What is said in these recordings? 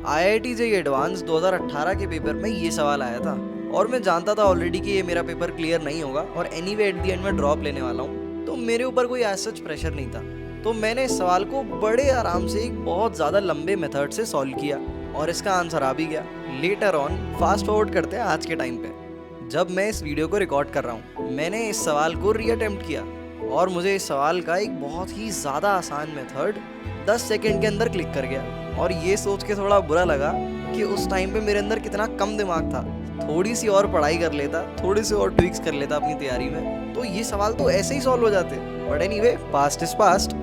IIT JEE advance 2018 के paper में ये सवाल आया था और मैं जानता था ऑलरेडी कि ये मेरा पेपर क्लियर नहीं होगा और एनीवे एट द एंड में ड्रॉप लेने वाला हूँ, तो मेरे ऊपर कोई एज सच प्रेशर नहीं था। तो मैंने इस सवाल को बड़े आराम से एक बहुत ज़्यादा लंबे मेथड से सॉल्व किया और इसका आंसर आ भी गया। लेटर ऑन फास्ट फॉरवर्ड करते हैं आज के टाइम पे। जब मैं इस वीडियो को रिकॉर्ड कर रहा हूँ, मैंने इस सवाल को रीअटेम्प्ट किया और मुझे इस सवाल का एक बहुत ही ज़्यादा आसान मेथड 10 सेकंड के अंदर क्लिक कर गया। और ये सोच के थोड़ा बुरा लगा कि उस टाइम पे मेरे अंदर कितना कम दिमाग था। थोड़ी सी और पढ़ाई कर लेता, थोड़ी सी और ट्विक्स कर लेता अपनी तैयारी में, तो ये सवाल तो ऐसे ही सॉल्व हो जाते। But anyway, past is past.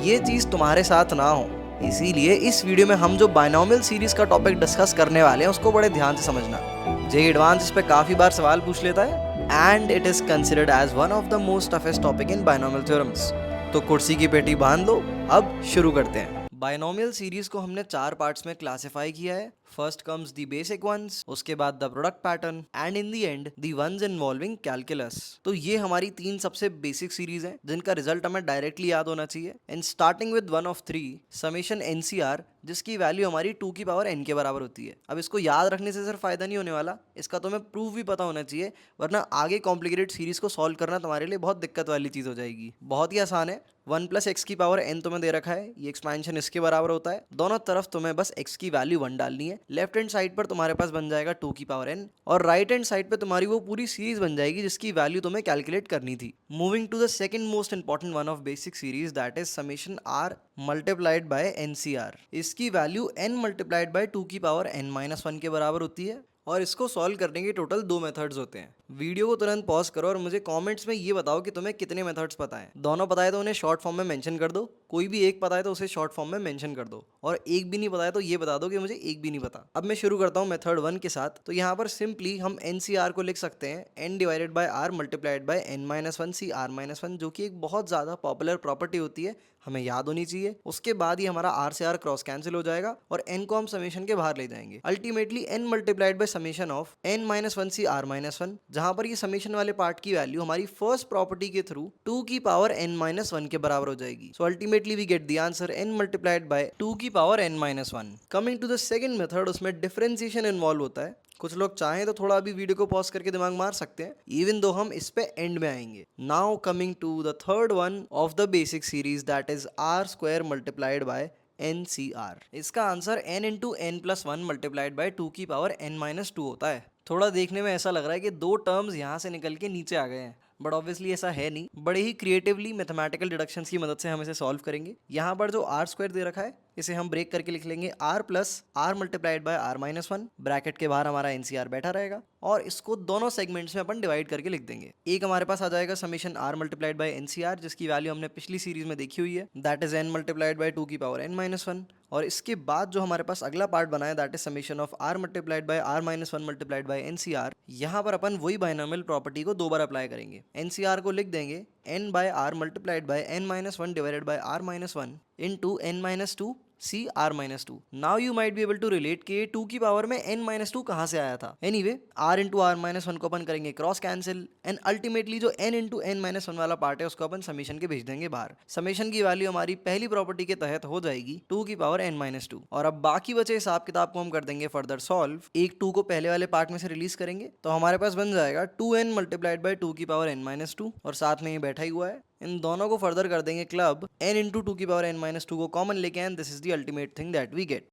ये चीज़ तुम्हारे साथ ना हो, इसीलिए इस वीडियो में हम जो बायनॉमियल सीरीज का टॉपिक डिस्कस करने वाले हैं उसको बड़े ध्यान से समझना। जेईई एडवांस इस पे काफ़ी बार सवाल पूछ लेता है and it is considered as one of the most toughest topic in binomial theorems. तो कुर्सी की पेटी बांध लो, अब शुरू करते हैं। बायनॉमियल सीरीज को हमने 4 पार्ट्स में क्लासिफाई किया है। First comes the basic ones, उसके बाद the product pattern and in the end the ones involving calculus. तो ये हमारी 3 सबसे बेसिक सीरीज हैं जिनका रिजल्ट हमें डायरेक्टली याद होना चाहिए। And starting with one of 3 summation NCR, जिसकी वैल्यू हमारी 2 की पावर n के बराबर होती है। अब इसको याद रखने से सिर्फ फायदा नहीं होने वाला, इसका तुम्हें प्रूफ भी पता होना चाहिए, वरना आगे कॉम्प्लिकेटेड सीरीज को सॉल्व करना तुम्हारे लिए बहुत दिक्कत वाली चीज़ हो जाएगी। बहुत ही आसान है। 1 + x की पावर n तुम्हें दे रखा है, ये एक्सपेंशन इसके बराबर होता है। दोनों तरफ तुम्हें बस x की वैल्यू 1 डालनी है। लेफ्ट हैंड साइड पर तुम्हारे पास बन जाएगा 2 की पावर n और राइट हैंड साइड पे तुम्हारी वो पूरी सीरीज बन जाएगी जिसकी वैल्यू तुम्हें कैलकुलेट करनी थी। Moving to the second most important one of basic series, that is summation r multiplied by NCR। इसकी वैल्यू n मल्टीप्लाइड बाय 2 की पावर n-1 के बराबर होती है और इसको सॉल्व करने के टोटल 2 मेथड्स होते हैं। वीडियो को तुरंत पॉज करो और मुझे कमेंट्स में ये बताओ कि तुम्हें कितने मेथड्स पता है। दोनों पता है तो उन्हें शॉर्ट फॉर्म में मेंशन कर दो, कोई भी एक पता है तो उसे शॉर्ट फॉर्म में मेंशन कर दो, और एक भी नहीं पता है तो ये बता दो कि मुझे एक भी नहीं पता। अब मैं शुरू करता हूँ मेथड 1 के साथ। तो यहाँ पर सिंपली हम NCR को लिख सकते हैं n divided by r multiplied by n-1 CR-1, जो कि एक बहुत ज़्यादा पॉपुलर प्रॉपर्टी होती है, हमें याद होनी चाहिए। उसके बाद ही हमारा r से r क्रॉस कैंसिल हो जाएगा और n को हम समेशन के बाहर ले जाएंगे। Ultimately n multiplied by summation of n-1 CR-1, जहां पर ये समेशन वाले पार्ट की वैल्यू हमारी फर्स्ट प्रॉपर्टी के थ्रू 2 की पावर n-1 के बराबर हो जाएगी। So ultimately we get the answer n multiplied by 2 की power n-1। Coming to the second method, उसमें डिफरेंशिएशन इन्वॉल्व होता है। कुछ लोग चाहें तो थोड़ा अभी वीडियो को पॉज करके दिमाग मार सकते हैं, इवन दो हम इस पे एंड में आएंगे। Now coming to the third one of the basic series, that is r square multiplied by NCR। इसका answer n into n+1 multiplied by 2 की पावर n-2 होता है। थोड़ा देखने में ऐसा लग रहा है कि 2 टर्म्स यहाँ से निकल के नीचे आ गए हैं, बट ऑब्वियसली ऐसा है नहीं। बड़े ही क्रिएटिवली मैथमेटिकल डिडक्शंस की मदद से हम इसे सॉल्व करेंगे। यहाँ पर जो r स्क्वायर दे रखा है इसे हम ब्रेक करके लिख लेंगे r plus r multiplied bye r-1। Bracket के बाहर हमारा NCR बैठा रहेगा और इसको दोनों सेगमेंट्स में अपन डिवाइड करके लिख देंगे। एक हमारे पास आ जाएगा summation r multiplied by NCR, जिसकी वैल्यू हमने पिछली सीरीज में देखी हुई है, that is n multiplied by 2 की पावर n-1। और इसके बाद जो हमारे पास अगला पार्ट बना है, that is summation of r multiplied bye r-1 multiplied by NCR। यहाँ पर अपन वही बायनॉमियल प्रॉपर्टी को 2 बार अप्लाई करेंगे। NCR को लिख देंगे n by r multiplied by n-1 divided by r-1 into n-2 CR-2। Now you might be able to relate कि 2 की पावर में n-2 कहाँ से आया था। एनीवे, r इंटू r-1 को अपन करेंगे क्रॉस कैंसिल एंड अल्टीमेटली जो n इंटू n-1 वाला पार्ट है उसको अपन समेशन के भेज देंगे बाहर। समेशन की वैल्यू हमारी पहली प्रॉपर्टी के तहत हो जाएगी 2 की पावर n-2। और अब बाकी बचे हिसाब किताब को हम कर देंगे फर्दर सॉल्व। एक 2 को पहले वाले पार्ट में से रिलीज करेंगे तो हमारे पास बन जाएगा 2n मल्टीप्लाइड बाय 2 की पावर n-2 और साथ में ये बैठा ही हुआ है। इन दोनों को फर्दर कर देंगे क्लब, n इंटू 2 की पावर n-2 को कॉमन लेके and this is the ultimate thing that we get.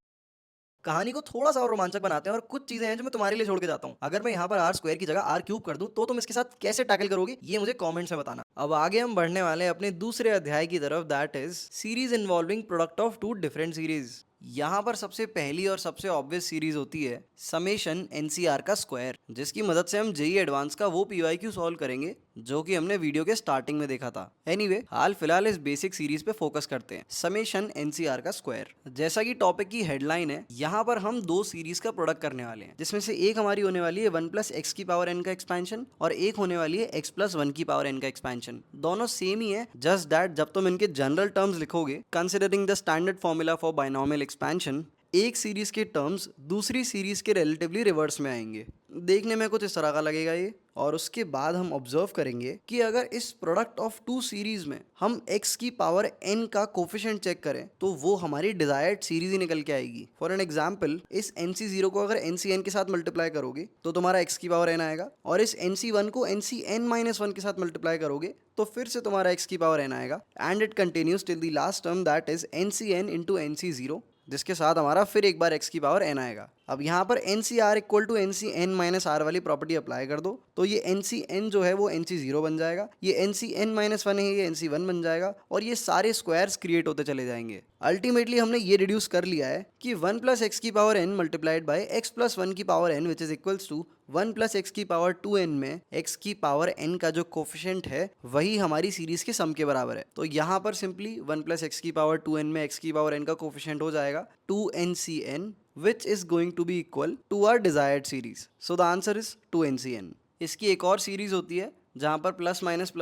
कहानी को थोड़ा सा और रोमांचक बनाते हैं और कुछ चीजें हैं जो मैं तुम्हारे लिए छोड़ के जाता हूँ। अगर मैं यहाँ पर r स्क्वायर की जगह r क्यूब कर दूं तो तुम इसके साथ कैसे टैकल करोगे, ये मुझे कमेंट्स में बताना। अब आगे हम बढ़ने वाले हैं अपने दूसरे अध्याय की तरफ, that is series involving product of 2 different series. यहाँ पर सबसे पहली और सबसे ऑब्वियस सीरीज होती है समेशन NCR का स्क्वायर, जिसकी मदद से हम जेईई एडवांस का वो PYQ सॉल्व करेंगे जो कि हमने वीडियो के स्टार्टिंग में देखा था। एनीवे, हाल फिलहाल इस बेसिक सीरीज पे फोकस करते हैं, समेशन NCR का स्क्वायर। जैसा कि टॉपिक की हेडलाइन है, यहाँ पर हम 2 सीरीज का प्रोडक्ट करने वाले हैं, जिसमें से एक हमारी होने वाली है 1 + x की पावर n का एक्सपेंशन और एक होने वाली है x + 1 की पावर n का एक्सपेंशन। दोनों सेम ही है, जस्ट दैट जब तुम इनके जनरल टर्म्स लिखोगे considering the standard formula for binomial expansion, एक सीरीज के टर्म्स दूसरी सीरीज के रिलेटिवली रिवर्स में आएंगे। देखने में कुछ इस तरह का लगेगा ये। और उसके बाद हम ऑब्जर्व करेंगे कि अगर इस प्रोडक्ट ऑफ टू सीरीज में हम x की पावर n का कोफिशिएंट चेक करें तो वो हमारी डिजायर्ड सीरीज ही निकल के आएगी। फॉर एन एग्जाम्पल, इस NC0 को अगर NCn के साथ मल्टीप्लाई करोगे तो तुम्हारा x की पावर n आएगा, और इस NC1 को NCn-1 के साथ मल्टीप्लाई करोगे तो फिर से तुम्हारा x की पावर n आएगा। And it continues till the last term that is NCn into NC0, जिसके साथ हमारा फिर एक बार x की पावर n आएगा। अब यहाँ पर NCr इक्वल टू NCn-r वाली प्रॉपर्टी अप्लाई कर दो तो ये NCn जो है वो NC0 बन जाएगा, ये NCn-1 है ये NC1 बन जाएगा, और ये सारे स्क्वायर्स क्रिएट होते चले जाएंगे। अल्टीमेटली हमने ये रिड्यूस कर लिया है कि 1 प्लस एक्स की power n multiplied by x plus 1 की power n which is equals to 1 plus x की पावर 2n में x की पावर n का जो कोफिशिएंट है वही हमारी सीरीज के सम के बराबर है। तो यहाँ पर सिंपली 1 प्लस एक्स की पावर 2n में x की पावर n का कोफिशिएंट हो जाएगा 2NCn, which is going to be equal to our desired series. So the answer is 2NCn. इसकी एक और सीरीज होती है जहाँ पर प्लस माइनस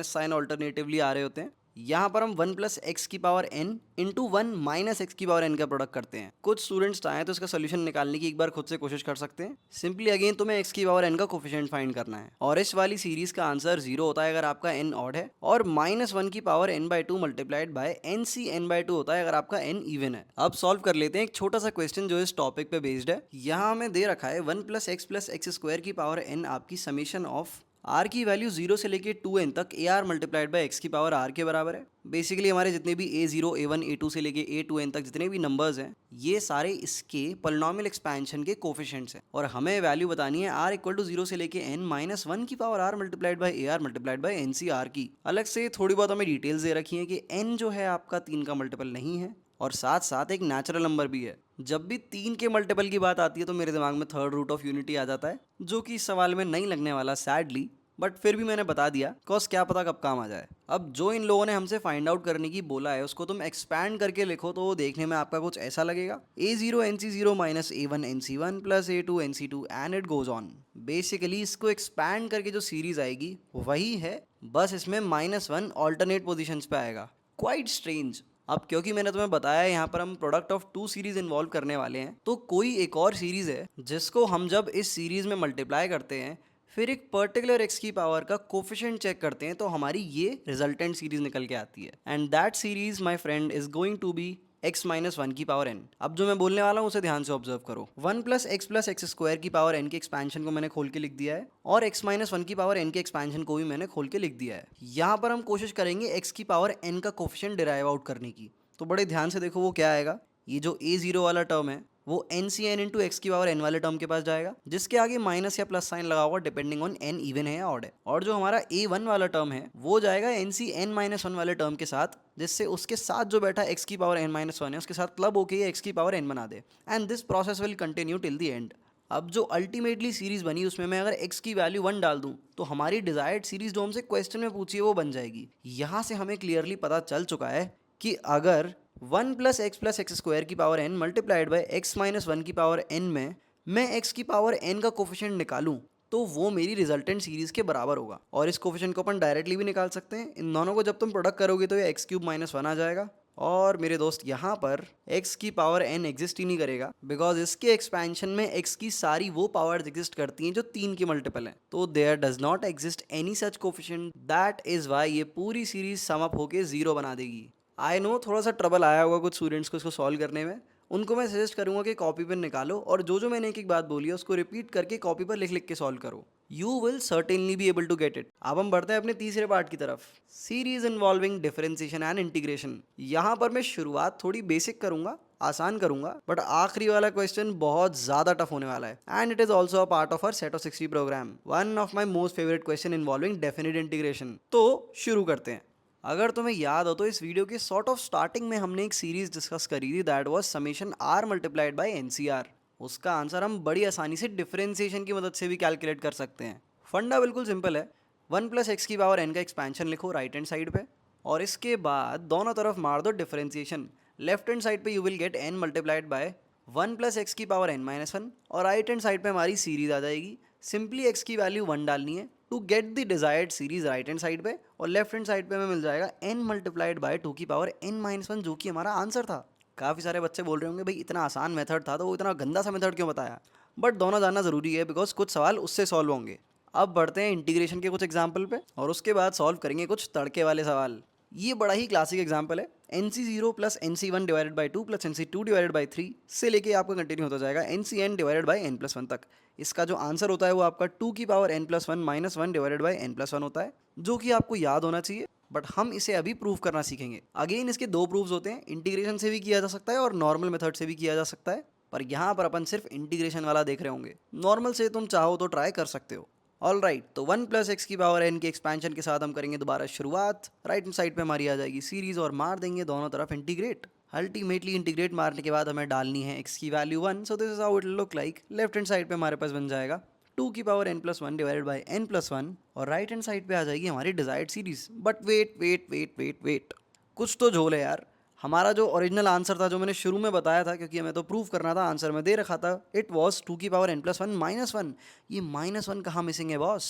साइन ऑल्टरनेटिवली आ रहे होते हैं। यहाँ पर हम 1 प्लस एक्स की power n into 1 minus x की पावर n का प्रोडक्ट करते हैं। कुछ स्टूडेंट्स चाहें तो इसका सोल्यूशन निकालने की एक बार खुद से कोशिश कर सकते हैं। सिंपली अगेन तुम्हें x की पावर n का कोफिशिएंट फाइंड करना है, और इस वाली सीरीज का आंसर 0 होता है अगर आपका n ऑड है, और -1 की power n/2 multiplied by NCn/2 होता है अगर आपका n इवन है। अब सॉल्व कर लेते हैं एक छोटा सा क्वेश्चन जो इस टॉपिक पे बेस्ड है। यहाँ हमें दे रखा है 1 प्लस एक्स स्क्वायर की पावर n आपकी समीशन ऑफ r की वैल्यू 0 से लेके 2n तक ar मल्टीप्लाइड बाई x की पावर r के बराबर है। बेसिकली हमारे जितने भी a0, a1, a2 से लेके a2n तक जितने भी नंबर्स हैं ये सारे इसके पॉलिनॉमियल एक्सपेंशन के कोफिशिएंट्स हैं, और हमें वैल्यू बतानी है r इक्वल टू 0 से लेके n-1 की power r multiplied by ar multiplied by NCr की। अलग से थोड़ी बहुत हमें डिटेल्स दे रखी हैं कि n जो है आपका 3 का मल्टीपल नहीं है, और साथ साथ एक नेचुरल नंबर भी है। जब भी 3 के मल्टीपल की बात आती है तो मेरे दिमाग में थर्ड रूट ऑफ यूनिटी आ जाता है, जो कि इस सवाल में नहीं लगने वाला सैडली, बट फिर भी मैंने बता दिया बिकॉज क्या पता कब काम आ जाए। अब जो इन लोगों ने हमसे फाइंड आउट करने की बोला है उसको तुम एक्सपैंड करके लिखो तो देखने में आपका कुछ ऐसा लगेगा, a0 NC0 minus a1 NC1 plus a2 NC2 and it goes on. Basically इसको एक्सपैंड करके जो सीरीज आएगी वही है, बस इसमें -1 ऑल्टरनेट पोजिशन पे आएगा। Quite strange. अब क्योंकि मैंने तुम्हें बताया यहाँ पर हम product of two series involve करने वाले हैं, तो कोई एक और सीरीज है जिसको हम जब इस सीरीज में मल्टीप्लाई करते हैं फिर एक पर्टिकुलर x की पावर का कोफिशिएंट चेक करते हैं तो हमारी ये रिजल्टेंट सीरीज निकल के आती है, and that series my friend is going to be x-1 की पावर n। अब जो मैं बोलने वाला हूँ उसे ध्यान से ऑब्जर्व करो। 1 प्लस एक्स स्क्वायर की पावर n के एक्सपेंशन को मैंने खोल के लिख दिया है, और x-1 की पावर n के एक्सपेंशन को भी मैंने खोल के लिख दिया है। यहाँ पर हम कोशिश करेंगे x की पावर n का कोफिशिएंट डिराइव आउट करने की, तो बड़े ध्यान से देखो वो क्या आएगा। ये जो a0 वाला टर्म है वो NCn इंटू एक्स की पावर n वाले टर्म के पास जाएगा, जिसके आगे माइनस या प्लस साइन लगा होगा डिपेंडिंग ऑन n इवन है या ऑड है, और जो हमारा a1 वाला टर्म है वो जाएगा NCn-1 वाले टर्म के साथ, जिससे उसके साथ जो बैठा x की पावर n-1 है उसके साथ क्लब होके ये x की पावर n बना दे, and this process will continue till the end. अब जो अल्टीमेटली सीरीज बनी उसमें मैं अगर x की वैल्यू 1 डाल दूं तो हमारी डिजायर्ड सीरीज जो हमसे क्वेश्चन में पूछी है वो बन जाएगी। यहाँ से हमें क्लियरली पता चल चुका है कि अगर 1 प्लस एक्स स्क्वायर की power n multiplied by x-1 की पावर n में मैं x की पावर n का कोफिशिएंट निकालूं तो वो मेरी रिजल्टेंट सीरीज के बराबर होगा, और इस कोफिशिएंट को अपन डायरेक्टली भी निकाल सकते हैं। इन दोनों को जब तुम प्रोडक्ट करोगे तो ये x³ - 1 आ जाएगा, और मेरे दोस्त यहाँ पर x की पावर n एग्जिस्ट ही नहीं करेगा बिकॉज इसके एक्सपेंशन में x की सारी वो पावर्स एग्जिस्ट करती हैं जो 3 के मल्टीपल हैं, तो there does not exist any such coefficient. That is why ये पूरी सीरीज सम अप होके 0 बना देगी। आई नो थोड़ा सा ट्रबल आया होगा कुछ स्टूडेंट्स को इसको सॉल्व करने में, उनको मैं सजेस्ट करूंगा कि कॉपी पेन निकालो और जो मैंने एक बात बोली है उसको रिपीट करके कॉपी पर लिख के सॉल्व करो। You will certainly be able to get it. अब हम बढ़ते हैं अपने तीसरे पार्ट की तरफ, series involving differentiation and integration. यहाँ पर मैं शुरुआत थोड़ी बेसिक करूंगा, आसान करूंगा, बट आखिरी वाला क्वेश्चन बहुत ज्यादा टफ होने वाला है, and it is also a part of our set of 60 program, one of my most favourite question involving definite integration. तो शुरू करते हैं। अगर तुम्हें याद हो तो इस वीडियो के सॉर्ट ऑफ स्टार्टिंग में हमने एक सीरीज डिस्कस करी थी that was summation r multiplied by NCr। उसका आंसर हम बड़ी आसानी से डिफरेंशिएशन की मदद से भी कैलकुलेट कर सकते हैं। फंडा बिल्कुल सिंपल है, 1 प्लस एक्स की पावर n का एक्सपेंशन लिखो राइट हैंड साइड पे, और इसके बाद दोनों तरफ मार दो डिफरेंशिएशन। लेफ्ट हैंड साइड पे you will get n multiplied by 1 plus x की पावर n-1, और राइट हैंड साइड पे हमारी सीरीज आ जाएगी। सिंपली x की वैल्यू 1 डालनी है to get the desired series right hand side पे, और लेफ्ट हैंड साइड पे हमें मिल जाएगा n मल्टीप्लाइड बाय 2 की पावर n-1 जो कि हमारा आंसर था। काफ़ी सारे बच्चे बोल रहे होंगे भाई इतना आसान मेथड था तो वो इतना गंदा सा मेथड क्यों बताया, बट दोनों जानना ज़रूरी है बिकॉज कुछ सवाल उससे सॉल्व होंगे। अब बढ़ते हैं इंटीग्रेशन के कुछ एग्जाम्पल पे और उसके बाद सॉल्व करेंगे कुछ तड़के वाले सवाल। ये बड़ा ही क्लासिक एग्जाम्पल है, NC0 plus NC1 divided by 2 plus NC2 divided by 3 से लेके आपका कंटिन्यू होता जाएगा NCn डिवाइडेड बाई n+1 तक। इसका जो आंसर होता है वो आपका 2 की power n+1 minus 1 divided by n+1 होता है, जो कि आपको याद होना चाहिए, बट हम इसे अभी प्रूव करना सीखेंगे। अगेन इसके दो प्रूव्स होते हैं, इंटीग्रेशन से भी किया जा सकता है और नॉर्मल मेथड से भी किया जा सकता है, पर यहाँ पर अपन सिर्फ इंटीग्रेशन वाला देख रहे होंगे। नॉर्मल से तुम चाहो तो ट्राई कर सकते हो। ऑल राइट, तो 1 प्लस एक्स की पावर n के एक्सपेंशन के साथ हम करेंगे दोबारा शुरुआत। राइट हैंड साइड पे हमारी आ जाएगी सीरीज और मार देंगे दोनों तरफ इंटीग्रेट। अल्टीमेटली इंटीग्रेट मारने के बाद हमें डालनी है x की value 1, so this is how it will look like. Left hand side पे हमारे पास बन जाएगा 2 की power n+1 divided by n+1 और राइट हैंड साइड पे आ जाएगी हमारी desired series. But wait wait wait wait wait, कुछ तो झोल है यार। हमारा जो ओरिजिनल आंसर था, जो मैंने शुरू में बताया था, क्योंकि हमें तो प्रूव करना था, आंसर में दे रखा था, इट वॉज 2 की पावर n+1 -1। ये -1 कहाँ मिसिंग है boss?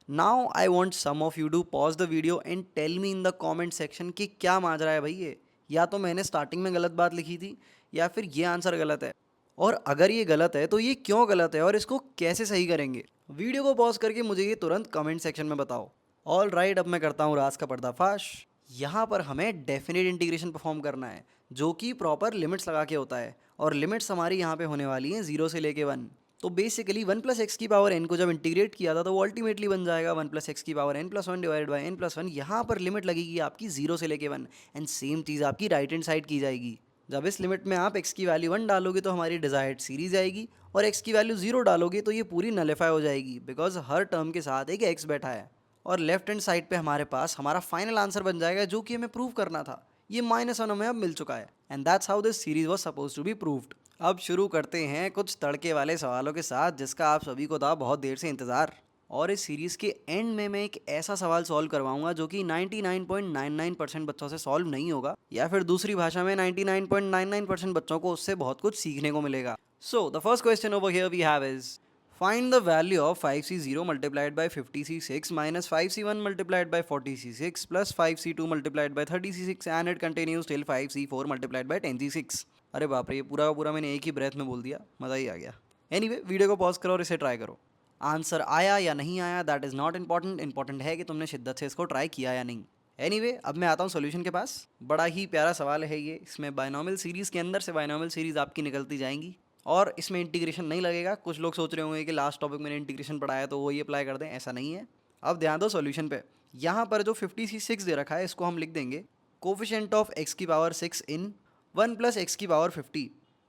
Now I want some of you to pause the video and tell me in the comment section कि क्या माजरा है भाई ये। या तो मैंने स्टार्टिंग में गलत बात लिखी थी या फिर ये आंसर गलत है, और अगर ये गलत है तो ये क्यों गलत है और इसको कैसे सही करेंगे। वीडियो को पॉज करके मुझे ये तुरंत कमेंट सेक्शन में बताओ। ऑल राइट, अब मैं करता हूँ राज का पर्दाफाश। यहाँ पर हमें डेफिनेट इंटीग्रेशन परफॉर्म करना है, जो कि प्रॉपर लिमिट्स लगा के होता है, और लिमिट्स हमारी यहाँ पे होने वाली हैं 0 से लेके 1। तो बेसिकली 1 प्लस एक्स की पावर n को जब इंटीग्रेट किया था तो वो अल्टीमेटली बन जाएगा 1 प्लस एक्स की power n+1 divided by n+1। यहाँ पर लिमिट लगेगी आपकी 0 से लेके 1, एंड सेम चीज़ आपकी राइट हैंड साइड की जाएगी। जब इस लिमिट में आप x की वैल्यू 1 डालोगे तो हमारी डिजायर्ड सीरीज आएगी, और x की वैल्यू 0 डालोगे तो ये पूरी नलिफाई हो जाएगी, बिकॉज हर टर्म के साथ एक x बैठा है। और लेफ्ट हैंड साइड पे हमारे पास हमारा फाइनल आंसर बन जाएगा, जो कि हमें प्रूव करना था। ये -1 हमें अब मिल चुका है, and that's how this series was suppose to be proved. अब शुरू करते हैं कुछ तड़के वाले सवालों के साथ, जिसका आप सभी को था बहुत देर से इंतज़ार। और इस सीरीज़ के एंड में मैं एक ऐसा सवाल सॉल्व करवाऊंगा जो कि 99.99% बच्चों से सॉल्व नहीं होगा, या फिर दूसरी भाषा में 99.99% बच्चों को उससे बहुत कुछ सीखने को मिलेगा। So the first question over here we have is, find the value of 5c0 multiplied by 50c6 minus 5c1 multiplied by 40c6 plus 5c2 multiplied by 30c6 and it continues till 5c4 multiplied by 10c6। अरे बाप रे, ये पूरा का पूरा मैंने एक ही breath में बोल दिया, मज़ा ही आ गया। एनीवे, वीडियो को पॉज करो और इसे ट्राई करो। आंसर आया या नहीं आया that is not important, important है कि तुमने शिद्दत से इसको ट्राई किया या नहीं। एनीवे, अब मैं आता हूँ सोल्यूशन के पास। बड़ा ही प्यारा सवाल है ये। इसमें बायनॉमियल सीरीज़ के अंदर से बायनॉमियल सीरीज़ आपकी निकलती जाएंगी, और इसमें इंटीग्रेशन नहीं लगेगा। कुछ लोग सोच रहे होंगे कि लास्ट टॉपिक मैंने इंटीग्रेशन पढ़ाया तो वही अप्लाई कर दें, ऐसा नहीं है। अब ध्यान दो सॉल्यूशन पे। यहाँ पर जो 50c6 दे रखा है, इसको हम लिख देंगे कोफिशिएंट ऑफ x की पावर 6 इन 1 प्लस एक्स की पावर 50,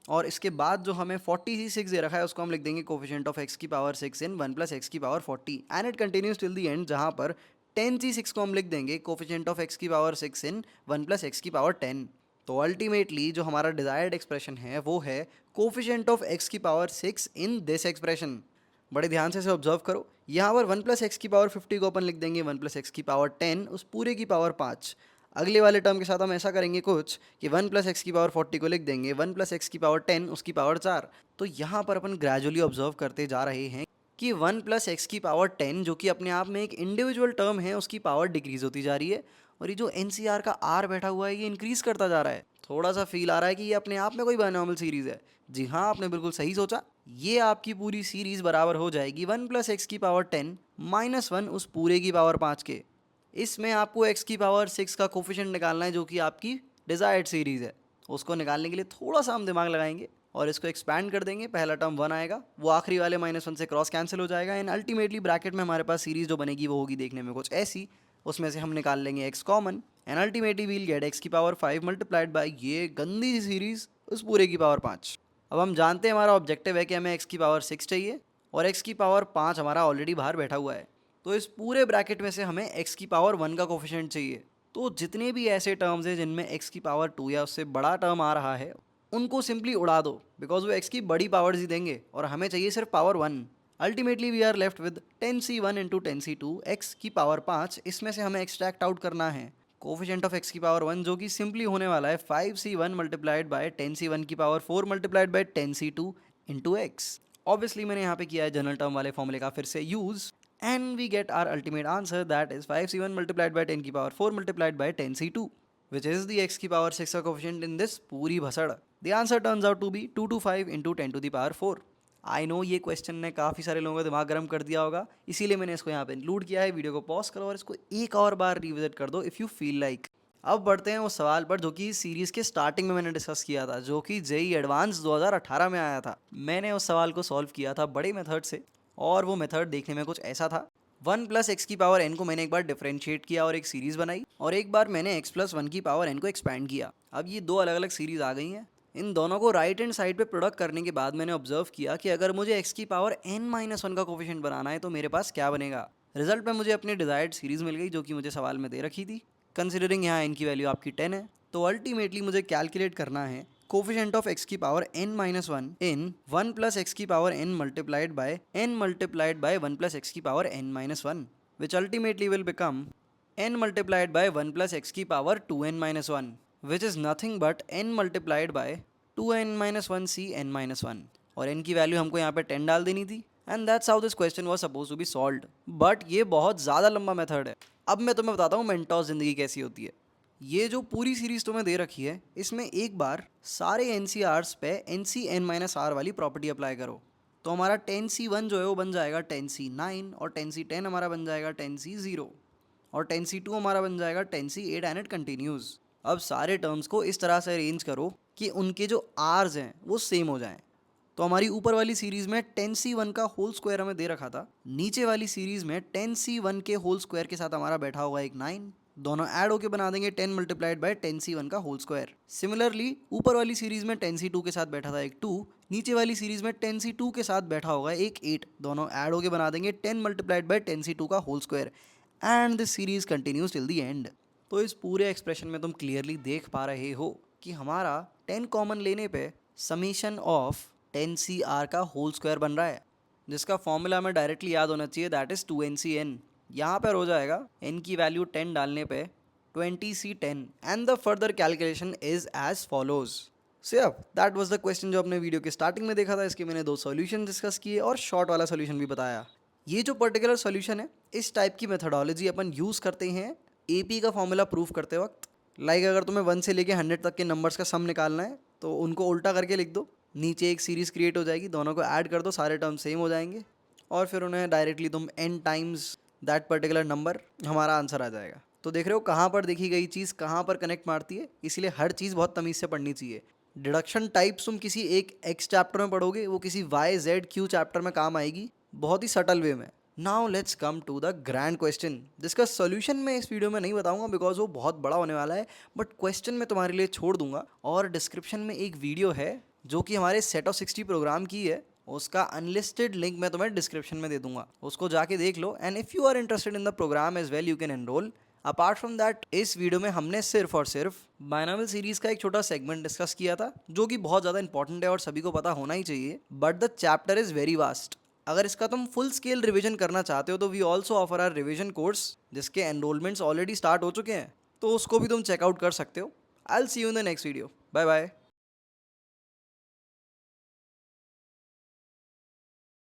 और इसके बाद जो हमें 40c6 दे रखा है उसको हम लिख देंगे कोफिशिएंट ऑफ x की पावर 6 इन 1 प्लस एक्स की power 40, and it continues till the and, जहाँ पर 10c6 को हम लिख देंगे कोफिशिएंट ऑफ x की पावर 6 इन 1 प्लस एक्स की पावर 10। तो अल्टीमेटली जो हमारा डिजायर्ड एक्सप्रेशन है वो है कोफिशिएंट ऑफ x की पावर 6 इन दिस एक्सप्रेशन। बड़े ध्यान से इसे ऑब्जर्व करो। यहाँ पर 1 प्लस एक्स की पावर 50 को अपन लिख देंगे 1 प्लस एक्स की पावर 10, उस पूरे की पावर 5। अगले वाले टर्म के साथ हम ऐसा करेंगे कुछ कि 1 प्लस एक्स की पावर 40 को लिख देंगे 1 प्लस एक्स की पावर 10, उसकी पावर 4। तो यहाँ पर अपन ग्रेजुअली ऑब्जर्व करते जा रहे हैं कि 1 प्लस एक्स की पावर 10, जो कि अपने आप में एक इंडिविजुअल टर्म है, उसकी पावर डिक्रीज होती जा रही है, और ये जो NCR का R बैठा हुआ है ये इंक्रीज करता जा रहा है। थोड़ा सा फील आ रहा है कि ये अपने आप में कोई बायनॉमियल सीरीज है। जी हाँ, आपने बिल्कुल सही सोचा। ये आपकी पूरी सीरीज बराबर हो जाएगी 1 प्लस एक्स की पावर 10 -1 उस पूरे की पावर 5 के। इसमें आपको x की पावर 6 का कोफिशिएंट निकालना है, जो कि आपकी डिजायर्ड सीरीज है। उसको निकालने के लिए थोड़ा सा हम दिमाग लगाएंगे और इसको एक्सपैंड कर देंगे। पहला टर्म 1 आएगा, वो आखिरी वाले -1 से क्रॉस कैंसिल हो जाएगा, एंड अल्टीमेटली ब्रैकेट में हमारे पास सीरीज जो बनेगी वो होगी देखने में कुछ ऐसी। उसमें से हम निकाल लेंगे x common, and ultimately we'll get x की पावर 5 मल्टीप्लाइड बाई ये गंदी सी सीरीज उस पूरे की पावर 5। अब हम जानते हैं हमारा ऑब्जेक्टिव है कि हमें x की पावर 6 चाहिए, और x की पावर 5 हमारा ऑलरेडी बाहर बैठा हुआ है। तो इस पूरे ब्रैकेट में से हमें x की पावर 1 का कोफिशिएंट चाहिए। तो जितने भी ऐसे टर्म्स हैं जिनमें x की पावर 2 या उससे बड़ा टर्म आ रहा है, उनको सिंपली उड़ा दो, बिकॉज वो x की बड़ी पावर्स ही देंगे और हमें चाहिए सिर्फ power 1। Ultimately we are left with 10c1 into 10c2 x की पावर 5। इसमें से हमें एक्सट्रैक्ट आउट करना है कोफिशिएंट ऑफ x की पावर 1, जो कि सिंपली होने वाला है 5c1 मल्टीप्लाइड बाय 10c1 की power 4 multiplied by 10c2 into x. Obviously मैंने यहाँ पे किया है जनरल टर्म वाले फॉर्मूले का फिर से use, and we get our ultimate answer that is 5c1 multiplied by 10 की power 4 multiplied by 10c2। Which is the x की पावर 6 का कोफिशिएंट इन दिस पूरी भसड़? The answer turns out to be 225 into 10 to the power 4। I know ये question ने काफ़ी सारे लोगों का दिमाग गर्म कर दिया होगा, इसीलिए मैंने इसको यहाँ पे इंक्लूड किया है। वीडियो को पॉज करो और इसको एक और बार रिविजिट कर दो इफ़ यू फील लाइक। अब बढ़ते हैं उस सवाल पर जो कि सीरीज़ के स्टार्टिंग में मैंने डिस्कस किया था, जो कि जेई एडवांस 2018 में आया था। मैंने उस सवाल को सॉल्व किया था बड़े मेथड से, और वो मेथड देखने में कुछ ऐसा था। 1 प्लस एक्स की पावर एन को मैंने एक बार डिफरेंशिएट किया और एक सीरीज़ बनाई, और एक बार मैंने एक्स प्लस 1 की पावर एन को एक्सपैंड किया। अब ये दो अलग अलग सीरीज़ आ गई हैं। इन दोनों को राइट हैंड साइड पे प्रोडक्ट करने के बाद मैंने ऑब्जर्व किया कि अगर मुझे एक्स की पावर n-1 का कोफिशिएंट बनाना है तो मेरे पास क्या बनेगा। रिजल्ट में मुझे अपनी डिजायर्ड सीरीज मिल गई जो कि मुझे सवाल में दे रखी थी। कंसिडरिंग यहाँ n की वैल्यू आपकी 10 है, तो अल्टीमेटली मुझे कैलकुलेट करना है कोफिशिएंट ऑफ x की power n-1 in 1 plus x की power n multiplied by 1 plus x की power n-1, which ultimately will become n multiplied by 1 plus x की power 2n-1, which is nothing but n multiplied by 2n-1 और n की value हमको यहाँ पे 10 डाल देनी थी। And that's how this question was suppose to be solved. But ये बहुत ज़्यादा लंबा मेथड है। अब मैं तुम्हें बताता हूँ मेंटॉस ज़िंदगी कैसी होती है। ये जो पूरी सीरीज तुम्हें दे रखी है, इसमें एक बार सारे NCRs पे NC(n-r) वाली प्रॉपर्टी अप्लाई करो, तो हमारा 10C1 जो है वो बन जाएगा 10C9, और 10C10 हमारा बन जाएगा 10C0, और 10C2 हमारा बन जाएगा 10C8 एंड इट कंटिन्यूज़। अब सारे टर्म्स को इस तरह से अरेंज करो कि उनके जो आर्स हैं वो सेम हो जाएं। तो हमारी ऊपर वाली सीरीज में 10C1 का होल स्क्वायर हमें दे रखा था, नीचे वाली सीरीज में 10C1 के होल स्क्वायर के साथ हमारा बैठा हुआ एक 9, दोनों ऐड होके बना देंगे 10 मल्टीप्लाइड बाय 10C1 का होल स्क्वायर। सिमिलरली ऊपर वाली सीरीज में 10C2 के साथ बैठा था एक 2, नीचे वाली सीरीज में 10C2 के साथ बैठा होगा एक 8, दोनों ऐड होके बना देंगे 10 मल्टीप्लाइड बाय 10C2 का whole square, and this series continues till the end. तो इस पूरे एक्सप्रेशन में तुम क्लियरली देख पा रहे हो कि हमारा 10 कॉमन लेने पे समीशन ऑफ 10CR का होल स्क्वायर बन रहा है, जिसका फॉर्मूला हमें डायरेक्टली याद होना चाहिए, दैट इज 2NCN। यहाँ पर हो जाएगा n की वैल्यू 10 डालने पे 20C10, and the further calculation is as follows. So अब दैट वाज द क्वेश्चन जो अपने वीडियो के स्टार्टिंग में देखा था। इसके मैंने 2 सॉल्यूशन डिस्कस किए और शॉर्ट वाला सॉल्यूशन भी बताया। ये जो पर्टिकुलर सॉल्यूशन है, इस टाइप की मेथडोलॉजी अपन यूज़ करते हैं AP का फॉर्मूला प्रूफ करते वक्त। लाइक अगर तुम्हें 1 से लेके 100 तक के नंबर्स का सम निकालना है तो उनको उल्टा करके लिख दो, नीचे एक सीरीज़ क्रिएट हो जाएगी, दोनों को ऐड कर दो, सारे टर्म सेम हो जाएंगे, और फिर उन्हें डायरेक्टली तुम n times that particular number, हमारा आंसर आ जाएगा। तो देख रहे हो कहाँ पर देखी गई चीज़ कहाँ पर कनेक्ट मारती है, इसलिए हर चीज़ बहुत तमीज़ से पढ़नी चाहिए। डिडक्शन टाइप्स तुम किसी एक x चैप्टर में पढ़ोगे, वो किसी y z q चैप्टर में काम आएगी बहुत ही सटल वे में। Now let's come to the grand question, जिसका सोल्यूशन मैं इस वीडियो में नहीं बताऊंगा बिकॉज वो बहुत बड़ा होने वाला है, बट क्वेश्चन मैं तुम्हारे लिए छोड़ दूंगा। और डिस्क्रिप्शन में एक वीडियो है जो कि हमारे सेट ऑफ 60 प्रोग्राम की है, उसका अनलिस्टेड लिंक मैं तुम्हें डिस्क्रिप्शन में दे दूंगा, उसको जाके देख लो। And if you are interested in the program as well, you can enroll. Apart from that, इस वीडियो में हमने सिर्फ और सिर्फ बाइनोमियल सीरीज का एक छोटा सेगमेंट डिस्कस किया था, जो कि बहुत ज़्यादा इंपॉर्टेंट है और सभी को पता होना ही चाहिए, but the chapter is very vast. अगर इसका तुम फुल स्केल रिवीजन करना चाहते हो तो we also offer our revision course, जिसके एनरोलमेंट्स ऑलरेडी स्टार्ट हो चुके हैं, तो उसको भी तुम चेकआउट कर सकते हो। I will see you in the next video. Bye bye.